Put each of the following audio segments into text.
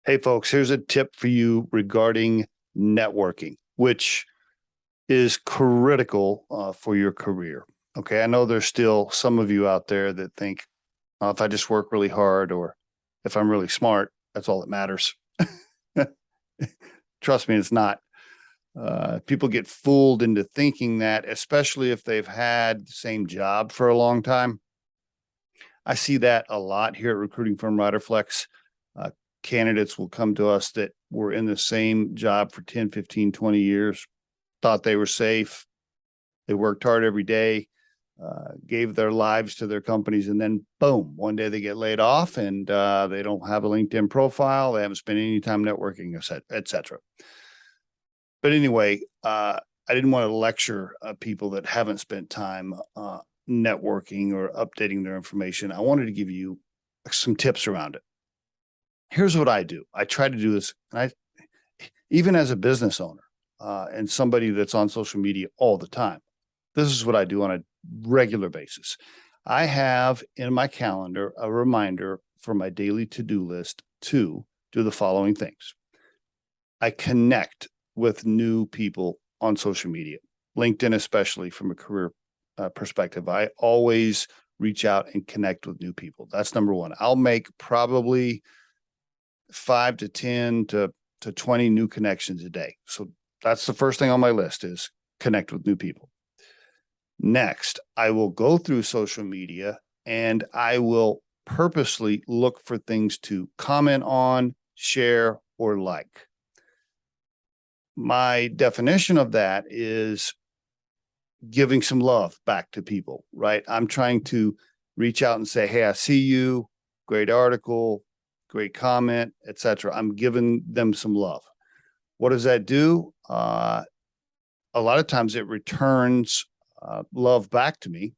Hey, folks, here's a tip for you regarding networking, which is critical for your career. Okay. I know there's still some of you out there that think, if I just work really hard or if I'm really smart, that's all that matters. Trust me, it's not. People get fooled into thinking that, especially if they've had the same job for a long time. I see that a lot here at recruiting firm Riderflex. Candidates will come to us that were in the same job for 10, 15, 20 years, thought they were safe. They worked hard every day, gave their lives to their companies, and then boom, one day they get laid off and they don't have a LinkedIn profile. They haven't spent any time networking, et cetera. But anyway, I didn't want to lecture people that haven't spent time networking or updating their information. I wanted to give you some tips around it. Here's what I do. I try to do this, and even as a business owner and somebody that's on social media all the time, this is what I do on a regular basis. I have in my calendar a reminder for my daily to-do list to do the following things. I connect with new people on social media, LinkedIn especially from a career perspective. I always reach out and connect with new people. That's number one. I'll make probably 5 to 10 to 20 new connections a day. So that's the first thing on my list is connect with new people. Next, I will go through social media and I will purposely look for things to comment on, share, or like. My definition of that is giving some love back to people, right? I'm trying to reach out and say, hey, I see you, great article, great comment, etc. I'm giving them some love. What does that do? A lot of times it returns love back to me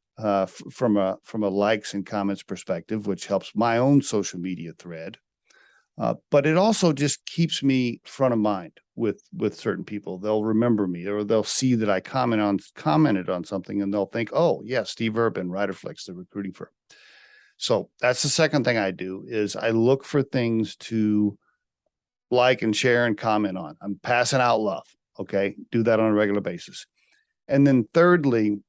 from a likes and comments perspective, which helps my own social media thread. But it also just keeps me front of mind with certain people. They'll remember me, or they'll see that I commented on something, and they'll think, "Oh, yeah, Steve Urban, Riderflex, the recruiting firm." So that's the second thing I do is I look for things to like and share and comment on. I'm passing out love. Okay. Do that on a regular basis. And then thirdly,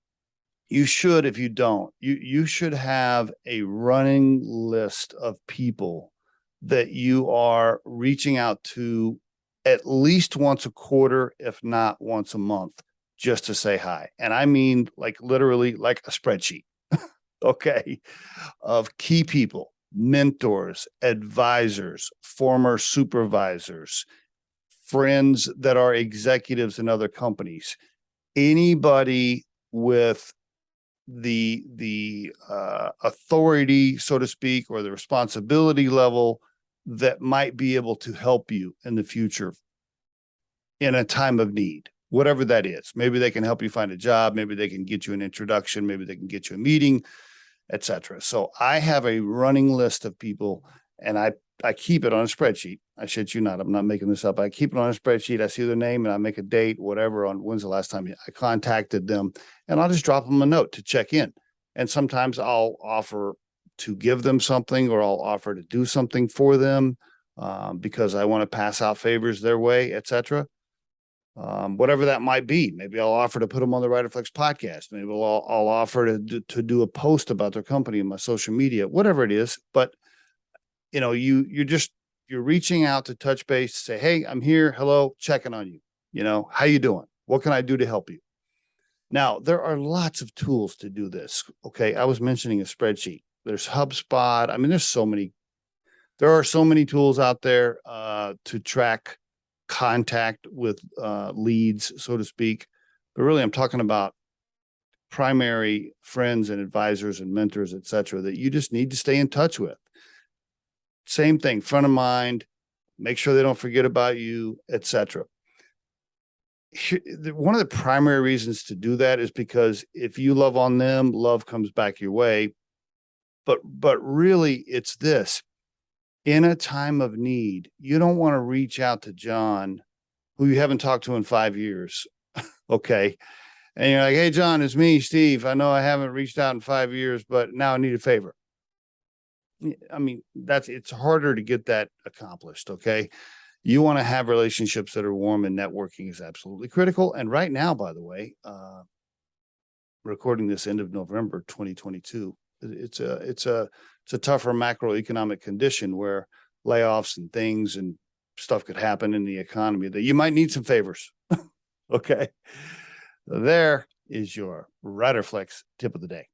you should, if you don't, you should have a running list of people that you are reaching out to at least once a quarter, if not once a month, just to say hi. And I mean, like literally like a spreadsheet. Okay, of key people, mentors, advisors, former supervisors, friends that are executives in other companies, anybody with the authority, so to speak, or the responsibility level that might be able to help you in the future in a time of need, whatever that is. Maybe they can help you find a job. Maybe they can get you an introduction. Maybe they can get you a meeting, etc. So I have a running list of people, and I keep it on a spreadsheet. I shit you not. I'm not making this up. I keep it on a spreadsheet. I see their name and I make a date, whatever, on when's the last time I contacted them, and I'll just drop them a note to check in. And sometimes I'll offer to give them something, or I'll offer to do something for them because I want to pass out favors their way, etc. Whatever that might be. Maybe I'll offer to put them on the Riderflex podcast. Maybe I'll offer to do a post about their company in my social media, whatever it is. But you know, you're reaching out to touch base, say, hey, I'm here. Hello, checking on you. You know, how you doing? What can I do to help you? Now, there are lots of tools to do this. Okay. I was mentioning a spreadsheet. There's HubSpot. I mean, there are so many tools out there to track contact with leads, so to speak. But really, I'm talking about primary friends and advisors and mentors, et cetera, that you just need to stay in touch with. Same thing, front of mind, make sure they don't forget about you, et cetera. One of the primary reasons to do that is because if you love on them, love comes back your way. But really, it's this. In a time of need, you don't want to reach out to John, who you haven't talked to in 5 years. Okay. And you're like, hey, John, it's me, Steve. I know I haven't reached out in 5 years, but now I need a favor. I mean, it's harder to get that accomplished. Okay. You want to have relationships that are warm, and networking is absolutely critical. And right now, by the way, recording this end of November 2022, it's a tougher macroeconomic condition where layoffs and things and stuff could happen in the economy that you might need some favors. Okay. There is your Riderflex tip of the day.